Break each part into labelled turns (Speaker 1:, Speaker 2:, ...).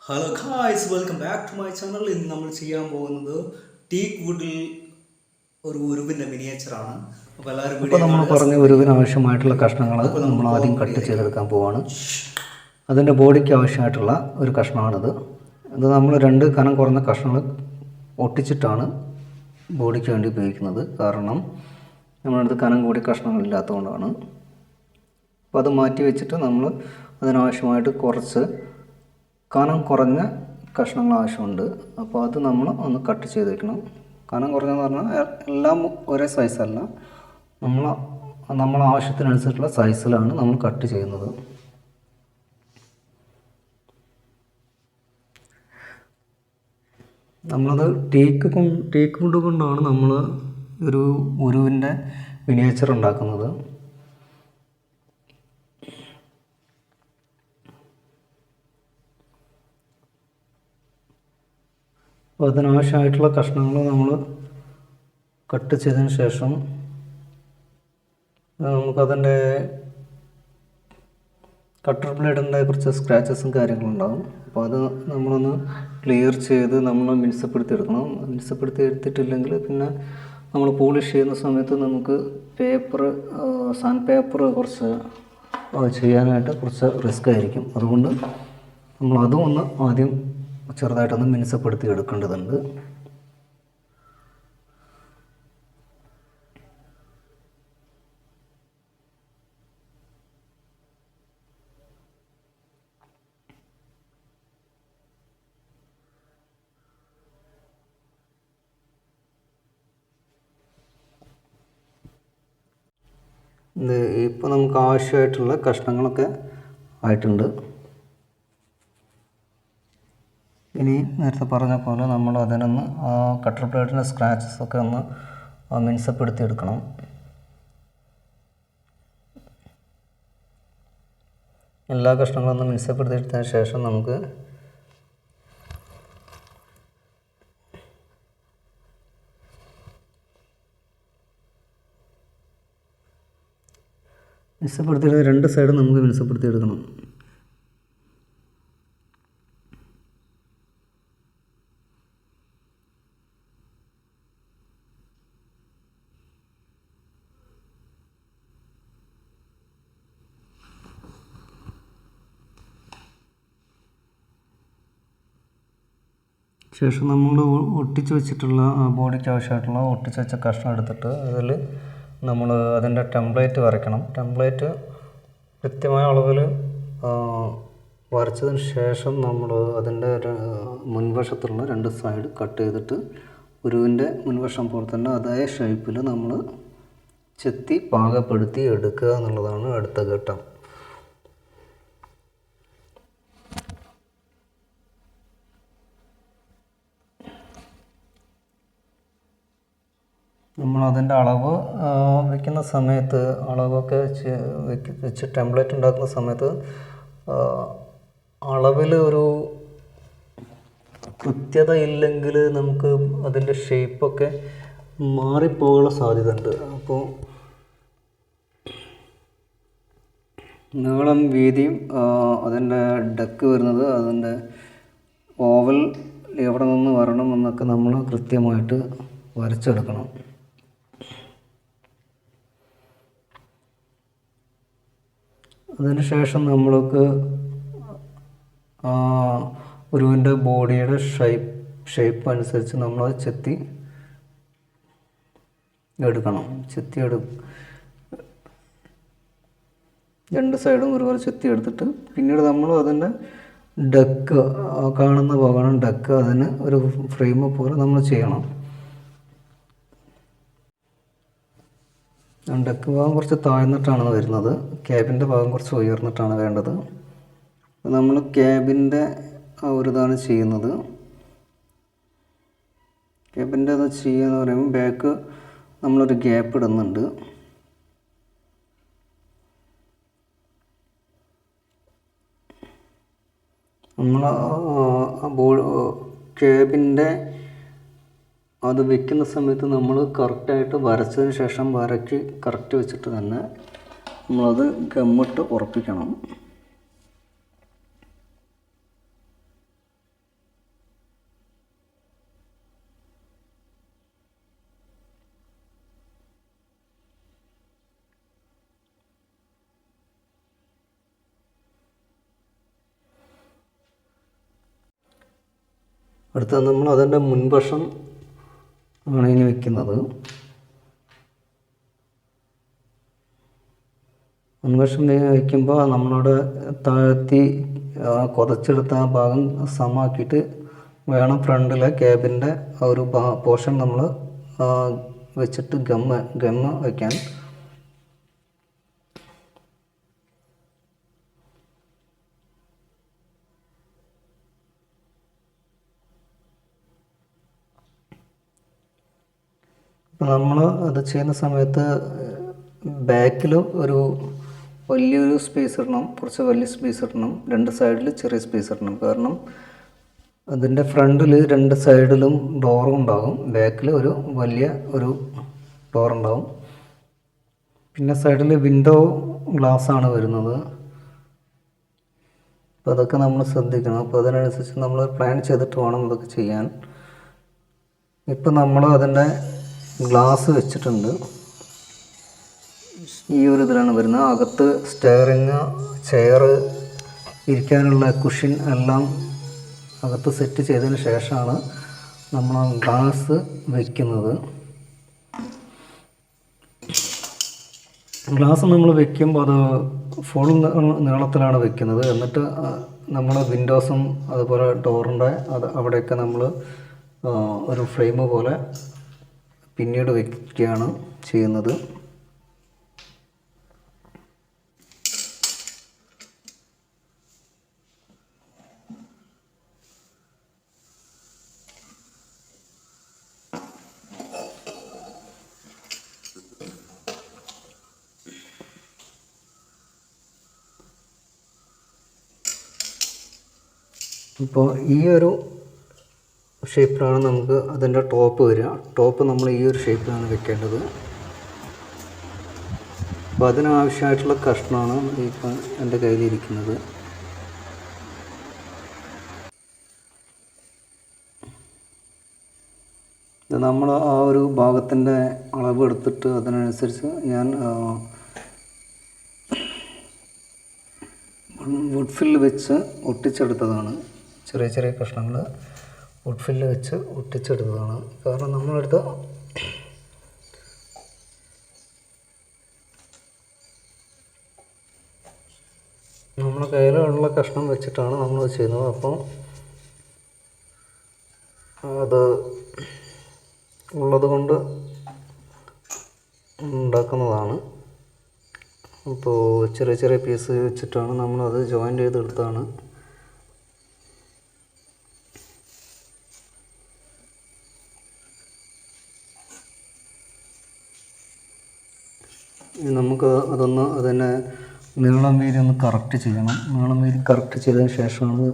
Speaker 1: Hello guys, welcome back to my channel. ഇന്ന് നമ്മൾ ചെയ്യാൻ പോകുന്നത് ടീക്ക് വുഡിൽ ഒരു ഉരുവിൻ്റെ മിനിയേച്ചറാണ്. അപ്പോൾ എല്ലാവരും
Speaker 2: ഇപ്പോൾ നമ്മൾ പറഞ്ഞ ഉരുവിന് ആവശ്യമായിട്ടുള്ള കഷ്ണങ്ങൾ നമ്മൾ ആദ്യം കട്ട് ചെയ്തെടുക്കാൻ പോവാണ്. അതിൻ്റെ ബോഡിക്ക് ആവശ്യമായിട്ടുള്ള ഒരു കഷ്ണമാണിത്. ഇത് നമ്മൾ രണ്ട് കനം കുറഞ്ഞ കഷ്ണങ്ങൾ ഒട്ടിച്ചിട്ടാണ് ബോഡിക്ക് വേണ്ടി ഉപയോഗിക്കുന്നത്. കാരണം നമ്മളടുത്ത് കനം കൂടിയ കഷ്ണങ്ങളില്ലാത്തതുകൊണ്ടാണ്. അപ്പോൾ അത് മാറ്റി വെച്ചിട്ട് നമ്മൾ അതിനാവശ്യമായിട്ട് കുറച്ച് കനം കുറഞ്ഞ കഷ്ണങ്ങൾ ആവശ്യമുണ്ട്. അപ്പോൾ അത് നമ്മൾ ഒന്ന് കട്ട് ചെയ്ത് വയ്ക്കണം. കനം കുറഞ്ഞെന്ന് പറഞ്ഞാൽ എല്ലാം ഒരേ സൈസല്ല, നമ്മൾ ആവശ്യത്തിനനുസരിച്ചുള്ള സൈസിലാണ് നമ്മൾ കട്ട് ചെയ്യുന്നത്. നമ്മളത് ടീക്ക് വുഡ് കൊണ്ടാണ് നമ്മൾ ഒരു ഉരുവിൻ്റെ മിനിയേച്ചർ ഉണ്ടാക്കുന്നത്. അപ്പോൾ അതിനാവശ്യമായിട്ടുള്ള കഷ്ണങ്ങൾ നമ്മൾ കട്ട് ചെയ്തതിന് ശേഷം നമുക്കതിൻ്റെ കട്ടർ ബ്ലേഡിൻ്റെ കുറച്ച് സ്ക്രാച്ചസും കാര്യങ്ങളുണ്ടാകും. അപ്പോൾ അത് നമ്മളൊന്ന് ക്ലിയർ ചെയ്ത് നമ്മൾ മിനുസപ്പെടുത്തി എടുക്കണം. മിനുസപ്പെടുത്തി എടുത്തിട്ടില്ലെങ്കിൽ പിന്നെ നമ്മൾ പോളിഷ് ചെയ്യുന്ന സമയത്ത് നമുക്ക് സാൻഡ് പേപ്പർ കുറച്ച് ചെയ്യാനായിട്ട് കുറച്ച് റിസ്ക് ആയിരിക്കും. അതുകൊണ്ട് നമ്മൾ അതും ഒന്ന് ആദ്യം ചെറുതായിട്ടൊന്ന് മിനുസപ്പെടുത്തി എടുക്കേണ്ടതുണ്ട്. ഇപ്പോൾ നമുക്ക് ആവശ്യമായിട്ടുള്ള കഷ്ണങ്ങളൊക്കെ ആയിട്ടുണ്ട്. ഇനി നേരത്തെ പറഞ്ഞ പോലെ നമ്മൾ അതിനൊന്ന് കട്ടർ ബ്ലേഡിൻ്റെ സ്ക്രാച്ചസൊക്കെ ഒന്ന് മിനുസപ്പെടുത്തി എടുക്കണം. എല്ലാ കഷ്ണങ്ങളും ഒന്ന് മിനുസപ്പെടുത്തി എടുത്തതിന് ശേഷം നമുക്ക് മിനുസപ്പെടുത്തി രണ്ട് സൈഡും നമുക്ക് മിനുസപ്പെടുത്തി എടുക്കണം. ശേഷം നമ്മൾ ഒട്ടിച്ച് വെച്ചിട്ടുള്ള ബോഡിക്ക് ആവശ്യമായിട്ടുള്ള ഒട്ടിച്ച് വെച്ച കഷ്ണം എടുത്തിട്ട് അതിൽ നമ്മൾ അതിൻ്റെ ടെംപ്ലേറ്റ് വരയ്ക്കണം. ടെംപ്ലേറ്റ് കൃത്യമായ അളവിൽ വരച്ചതിന് ശേഷം നമ്മൾ അതിൻ്റെ മുൻവശത്തുള്ള രണ്ട് സൈഡ് കട്ട് ചെയ്തിട്ട് ഉരുവിൻ്റെ മുൻവശം പോലെ തന്നെ അതേ ഷേപ്പിൽ നമ്മൾ ചെത്തി പാകപ്പെടുത്തി എടുക്കുക എന്നുള്ളതാണ് അടുത്ത ഘട്ടം. നമ്മളതിൻ്റെ അളവ് വയ്ക്കുന്ന സമയത്ത് അളവൊക്കെ വെച്ച് ടെംപ്ലേറ്റ് ഉണ്ടാക്കുന്ന സമയത്ത് അളവിൽ ഒരു കൃത്യത ഇല്ലെങ്കിൽ നമുക്ക് അതിൻ്റെ ഷേപ്പൊക്കെ മാറിപ്പോകാനുള്ള സാധ്യത ഉണ്ട്. അപ്പോൾ നീളം വീതിയും അതിൻ്റെ ഡെക്ക് വരുന്നത് അതിൻ്റെ ഓവൽ എവിടെ നിന്ന് വരണം എന്നൊക്കെ നമ്മൾ കൃത്യമായിട്ട് വരച്ചെടുക്കണം. അതിനുശേഷം നമ്മൾക്ക് ഉരുവിൻ്റെ ബോഡിയുടെ ഷേപ്പ് അനുസരിച്ച് നമ്മളത് ചെത്തി എടുക്കണം. രണ്ട് സൈഡും ഒരുപോലെ ചെത്തി എടുത്തിട്ട് പിന്നീട് നമ്മൾ അതിൻ്റെ ഡെക്ക് കാണുന്ന പോകണം. ഡെക്ക് അതിന് ഒരു ഫ്രെയിം പോലെ നമ്മൾ ചെയ്യണം. ഡെക്ക് ഭാഗം കുറച്ച് താഴ്ന്നിട്ടാണ് വരുന്നത്. ക്യാബിൻ്റെ ഭാഗം കുറച്ച് ഉയർന്നിട്ടാണ് വേണ്ടത്. നമ്മൾ ക്യാബിൻ്റെ ഒരു ഇതാണ് ചെയ്യുന്നത്. ക്യാബിൻ്റെ അത് ചെയ്യുകയെന്ന് പറയുമ്പോൾ ബാക്ക് നമ്മളൊരു ഗ്യാപ്പ് ഇടുന്നുണ്ട്. നമ്മൾ ക്യാബിൻ്റെ അത് വെക്കുന്ന സമയത്ത് നമ്മൾ കറക്റ്റായിട്ട് വരച്ചതിന് ശേഷം വരയ്ക്ക് കറക്റ്റ് വെച്ചിട്ട് തന്നെ നമ്മളത് ഗമ്മിട്ട് ഉറപ്പിക്കണം. അടുത്ത നമ്മൾ അതിൻ്റെ മുൻവശം ആണ് ഇനി വെക്കുന്നത്. മുൻവശം വയ്ക്കുമ്പോൾ നമ്മളോട് താഴ്ത്തി കുതച്ചെടുത്ത ആ ഭാഗം സമമാക്കിയിട്ട് വേണം ഫ്രണ്ടിലെ ക്യാബിൻ്റെ ആ ഒരു പോർഷൻ നമ്മൾ വെച്ചിട്ട് ഗമ്മ വയ്ക്കാൻ. നമ്മൾ അത് ചെയ്യുന്ന സമയത്ത് ബാക്കിൽ ഒരു വലിയൊരു സ്പേസ് ഇടണം, കുറച്ച് വലിയ സ്പേസ് ഇടണം, രണ്ട് സൈഡിൽ ചെറിയ സ്പേസ് ഇടണം. കാരണം അതിൻ്റെ ഫ്രണ്ടിൽ രണ്ട് സൈഡിലും ഡോറും ഉണ്ടാകും, ബാക്കിൽ ഒരു വലിയ ഒരു ഡോറുണ്ടാകും, പിന്നെ സൈഡിൽ വിൻഡോ ഗ്ലാസ്സാണ് വരുന്നത്. അപ്പോൾ അതൊക്കെ നമ്മൾ ശ്രദ്ധിക്കണം. അപ്പോൾ അതിനനുസരിച്ച് നമ്മൾ പ്ലാൻ ചെയ്തിട്ട് വേണം ഇതൊക്കെ ചെയ്യാൻ. ഇപ്പം നമ്മൾ അതിൻ്റെ ഗ്ലാസ് വെച്ചിട്ടുണ്ട്. ഈ ഒരു ഇതിലാണ് വരുന്നത്. അകത്ത് സ്റ്റെയറിങ്, ചെയർ, ഇരിക്കാനുള്ള കുഷൻ എല്ലാം അകത്ത് സെറ്റ് ചെയ്തതിന് ശേഷമാണ് നമ്മൾ ഗ്ലാസ് വയ്ക്കുന്നത്. ഗ്ലാസ് നമ്മൾ വയ്ക്കുമ്പോൾ അത് ഫുൾ നീളത്തിലാണ് വയ്ക്കുന്നത്. എന്നിട്ട് നമ്മൾ വിൻഡോസും അതുപോലെ ഡോറിൻ്റെ അവിടെയൊക്കെ നമ്മൾ ഒരു ഫ്രെയിം പോലെ പിന്നീട് വയ്ക്കുകയാണ് ചെയ്യുന്നത്. ഇപ്പോൾ ഈ ഒരു ഷേപ്പിലാണ് നമുക്ക് അതിൻ്റെ ടോപ്പ് വരിക. ടോപ്പ് നമ്മൾ ഈ ഒരു ഷേപ്പിലാണ് വെക്കേണ്ടത്. അപ്പോൾ അതിനാവശ്യമായിട്ടുള്ള കഷ്ണമാണ് ഇപ്പം എൻ്റെ കയ്യിലിരിക്കുന്നത്. ഇത് നമ്മൾ ആ ഒരു ഭാഗത്തിൻ്റെ അളവ് എടുത്തിട്ട് അതിനനുസരിച്ച് ഞാൻ വുഡ് ഫില്ല് വെച്ച് ഒട്ടിച്ചെടുത്തതാണ്. ചെറിയ ചെറിയ കഷ്ണങ്ങൾ വുഡ് ഫില്ല് വെച്ച് ഒട്ടിച്ചെടുത്തതാണ്. കാരണം നമ്മളെടുത്ത് നമ്മുടെ കയ്യിലുള്ള കഷ്ണം വെച്ചിട്ടാണ് നമ്മൾ ചെയ്യുന്നത്. അപ്പോൾ അത് ഉള്ളത് കൊണ്ട് ഉണ്ടാക്കുന്നതാണ്. അപ്പോൾ ചെറിയ ചെറിയ പീസ് വെച്ചിട്ടാണ് നമ്മളത് ജോയിൻ്റ് ചെയ്തെടുത്താണ്. നമുക്ക് അതിനെ നീളം വീതി ഒന്ന് കറക്റ്റ് ചെയ്യണം. നീളം വീതി കറക്റ്റ് ചെയ്തതിന് ശേഷമാണ്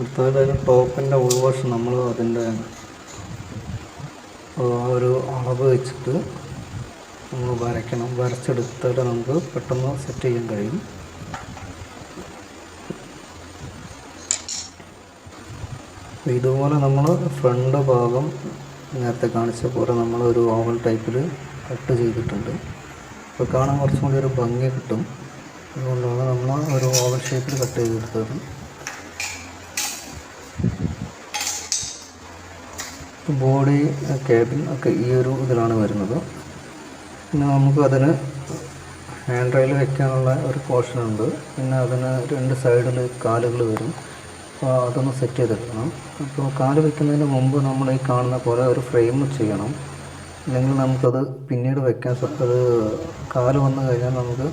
Speaker 2: അടുത്തതായിട്ട് ടോപ്പിൻ്റെ ഉൾവശം നമ്മൾ അതിൻ്റെ ഒരു അളവ് വെച്ചിട്ട് നമ്മൾ വരയ്ക്കണം. വരച്ചെടുത്തിട്ട് നമുക്ക് പെട്ടെന്ന് സെറ്റ് ചെയ്യാൻ കഴിയും. ഇതുപോലെ നമ്മൾ ഫ്രണ്ട് ഭാഗം നേരത്തെ കാണിച്ച പോലെ നമ്മൾ ഒരു ഓവൽ ടൈപ്പിൽ കട്ട് ചെയ്തിട്ടുണ്ട്. അപ്പോൾ കാണാൻ കുറച്ചും കൂടി ഒരു ഭംഗി കിട്ടും. അതുകൊണ്ടാണ് നമ്മൾ ഒരു ഓവൽ ഷേപ്പിൽ കട്ട് ചെയ്തെടുത്തത്. ബോഡി, ക്യാബിൻ ഒക്കെ ഈ ഒരു ഇതിലാണ് വരുന്നത്. പിന്നെ നമുക്ക് അതിന് ഹാൻഡ് റെയിൽ വയ്ക്കാനുള്ള ഒരു പോർഷനുണ്ട്. പിന്നെ അതിന് രണ്ട് സൈഡിൽ കാലുകൾ വരും. അപ്പോൾ അതൊന്ന് സെറ്റ് ചെയ്തെടുക്കണം. അപ്പോൾ കാല് വയ്ക്കുന്നതിന് മുമ്പ് നമ്മൾ ഈ കാണുന്ന പോലെ ഒരു ഫ്രെയിം ചെയ്യണം. അല്ലെങ്കിൽ നമുക്കത് പിന്നീട് വയ്ക്കാൻ അത് കാല് വന്നു കഴിഞ്ഞാൽ നമുക്ക്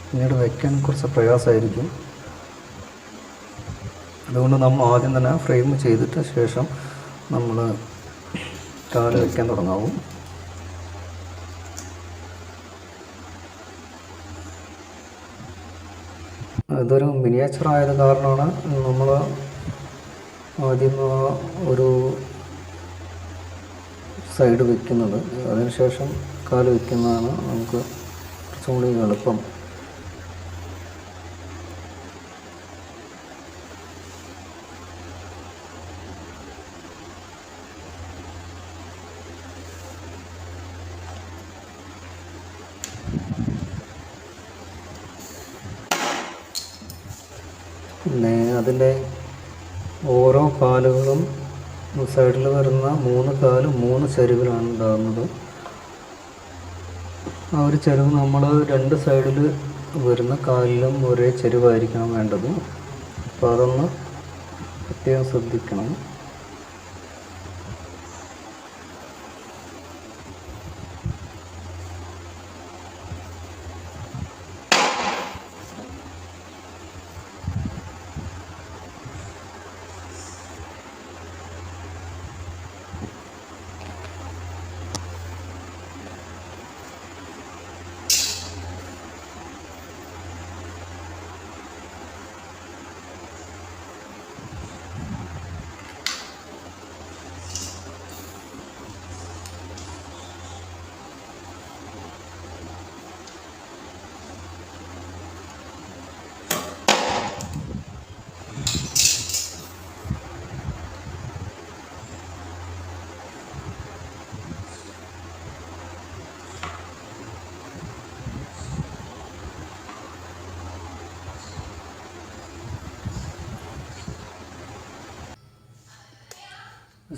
Speaker 2: പിന്നീട് വയ്ക്കാൻ കുറച്ച് പ്രയാസമായിരിക്കും. അതുകൊണ്ട് നമ്മൾ ആദ്യം തന്നെ ഫ്രെയിം ചെയ്തിട്ട് ശേഷം നമ്മൾ കാല് വയ്ക്കാൻ തുടങ്ങാവും. ഇതൊരു മിനിയേച്ചർ ആയത് കാരണമാണ് നമ്മൾ ആദ്യം ഒരു സൈഡ് വയ്ക്കുന്നത്. അതിനുശേഷം കാല് വയ്ക്കുന്നതാണ് നമുക്ക് കുറച്ചും കൂടി എളുപ്പം. പിന്നെ അതിൻ്റെ ഓരോ കാലുകളും സൈഡിൽ വരുന്ന 3 കാല് 3 ചരിവിലാണ് ഉണ്ടാകുന്നത്. ആ ഒരു ചരിവ് നമ്മൾ 2 സൈഡിൽ വരുന്ന കാലിലും ഒരേ ചരിവായിരിക്കണം വേണ്ടത്. അപ്പോൾ അതൊന്ന് പ്രത്യേകം ശ്രദ്ധിക്കണം.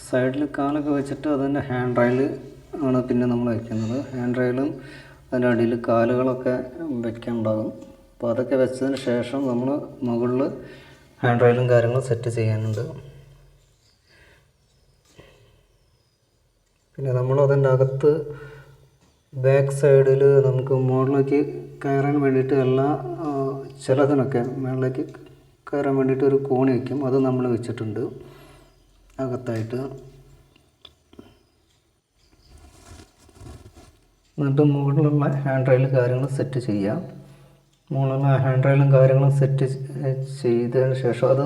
Speaker 2: സൈഡിൽ കാലൊക്കെ വെച്ചിട്ട് അതിൻ്റെ ഹാൻഡ് റെയിൽ ആണ് പിന്നെ നമ്മൾ വയ്ക്കുന്നത്. ഹാൻഡ് റെയിലും അതിൻ്റെ അടിയിൽ കാലുകളൊക്കെ വയ്ക്കാനുണ്ടാകും. അപ്പോൾ അതൊക്കെ വെച്ചതിന് ശേഷം നമ്മൾ മുകളിൽ ഹാൻഡ് റെയിലും കാര്യങ്ങളും സെറ്റ് ചെയ്യാനുണ്ട്. പിന്നെ നമ്മൾ അതിൻ്റെ അകത്ത് ബാക്ക് സൈഡിൽ നമുക്ക് മുകളിലേക്ക് കയറാൻ വേണ്ടിയിട്ട് ചിലതിനൊക്കെ മുകളിലേക്ക് കയറാൻ വേണ്ടിയിട്ട് ഒരു കോണി വയ്ക്കും. അത് നമ്മൾ വെച്ചിട്ടുണ്ട് അകത്തായിട്ട്. എന്നിട്ട് മുകളിലുള്ള ഹാൻഡ് റെയിൽ കാര്യങ്ങൾ സെറ്റ് ചെയ്യാം. മുകളിലുള്ള ഹാൻഡ് റെയിലും കാര്യങ്ങളും സെറ്റ് ചെയ്തതിന് ശേഷം അത്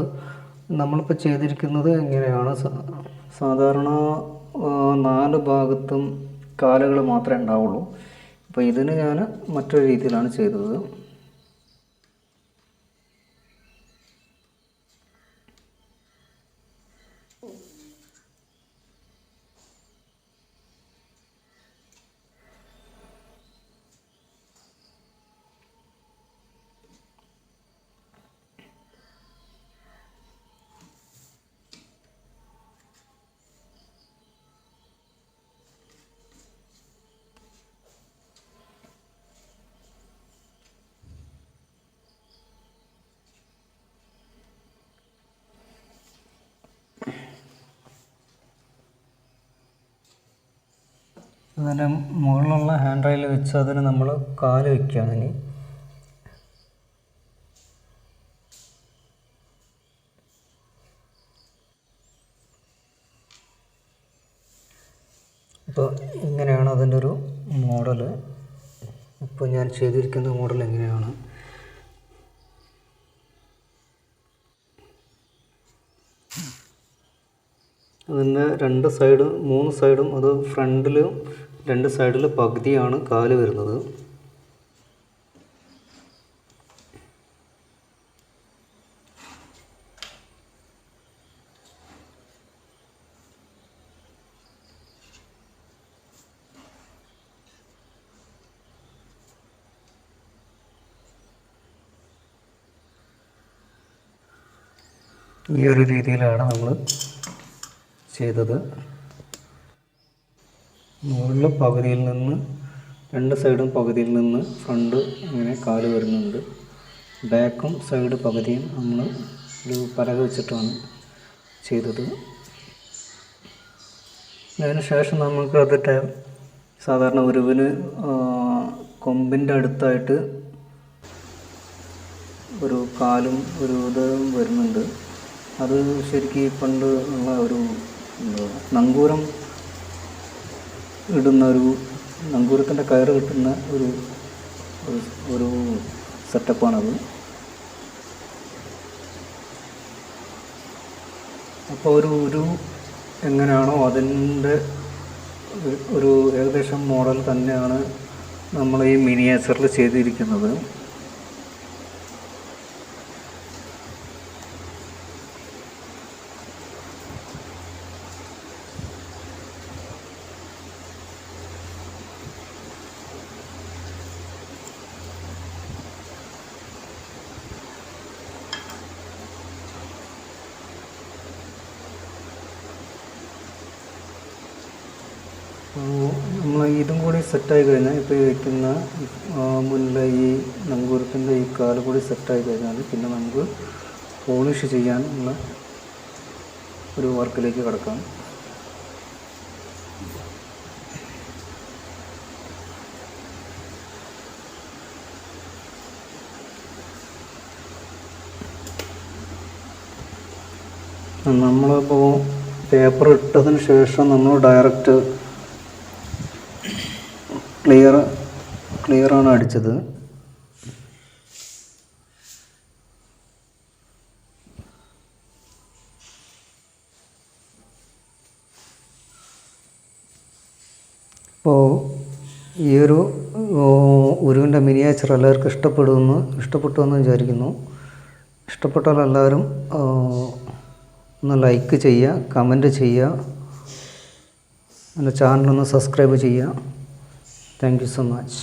Speaker 2: നമ്മളിപ്പോൾ ചെയ്തിരിക്കുന്നത് ഇങ്ങനെയാണ്. സാധാരണ 4 ഭാഗത്തും കാലുകൾ മാത്രമേ ഉണ്ടാവുള്ളൂ. അപ്പോൾ ഇതിന് ഞാൻ മറ്റൊരു രീതിയിലാണ് ചെയ്തത്. അതിൻ്റെ മുകളിലുള്ള ഹാൻഡ് റെയിൽ വെച്ച് അതിന് നമ്മൾ കാല് വയ്ക്കുകയാണ് ഇനി. അപ്പോൾ ഇങ്ങനെയാണ് അതിൻ്റെ ഒരു മോഡൽ. ഇപ്പോൾ ഞാൻ ചെയ്തിരിക്കുന്ന മോഡൽ എങ്ങനെയാണ്. അതിൻ്റെ 2 സൈഡും 3 സൈഡും അത് ഫ്രണ്ടിലും 2 സൈഡിൽ പകുതിയാണ് കാല് വരുന്നത്. ഈ ഒരു രീതിയിലാണ് നമ്മൾ ചെയ്തത്. മുകളിൽ പകുതിയിൽ നിന്ന് 2 സൈഡും പകുതിയിൽ നിന്ന് ഫ്രണ്ട് ഇങ്ങനെ കാല് വരുന്നുണ്ട്. ബാക്കും സൈഡ് പകുതിയും നമ്മൾ ഒരു പലക വെച്ചിട്ടാണ് ചെയ്തത്. അതിന് ശേഷം നമുക്ക് അതിൻ്റെ സാധാരണ ഉരുവിന് കൊമ്പിൻ്റെ അടുത്തായിട്ട് ഒരു കാലും ഒരു ഇതും വരുന്നുണ്ട്. അത് ശരിക്കും പണ്ട് ഉള്ള ഒരു നങ്കൂരം ഇടുന്ന നങ്കൂരത്തിൻ്റെ കയറ് കിട്ടുന്ന ഒരു സെറ്റപ്പാണത്. അപ്പോൾ ഒരു എങ്ങനെയാണോ അതിൻ്റെ ഒരു ഏകദേശം മോഡൽ തന്നെയാണ് നമ്മൾ ഈ മിനിയേച്ചറിൽ ചെയ്തിരിക്കുന്നത്. നമ്മൾ ഇതും കൂടി സെറ്റായി കഴിഞ്ഞാൽ ഇപ്പോൾ ഈ വയ്ക്കുന്ന മുന്നിലെ ഈ നങ്കൂരത്തിൻ്റെ ഈ കാല് കൂടി സെറ്റായി കഴിഞ്ഞാൽ പിന്നെ നമുക്ക് പോളിഷ് ചെയ്യാനുള്ള ഒരു വർക്കിലേക്ക് കിടക്കാം. നമ്മളിപ്പോൾ പേപ്പർ ഇട്ടതിന് ശേഷം നമ്മൾ ഡയറക്റ്റ് ക്ലിയറാണ് അടിച്ചത്. അപ്പോൾ ഈ ഒരു ഉരുവിൻ്റെ മിനിയേച്ചർ എല്ലാവർക്കും ഇഷ്ടപ്പെട്ടു എന്ന് വിചാരിക്കുന്നു. ഇഷ്ടപ്പെട്ടാൽ എല്ലാവരും ഒന്ന് ലൈക്ക് ചെയ്യുക, കമൻറ്റ് ചെയ്യുക, എൻ്റെ ചാനലൊന്ന് സബ്സ്ക്രൈബ് ചെയ്യുക. Thank you so much.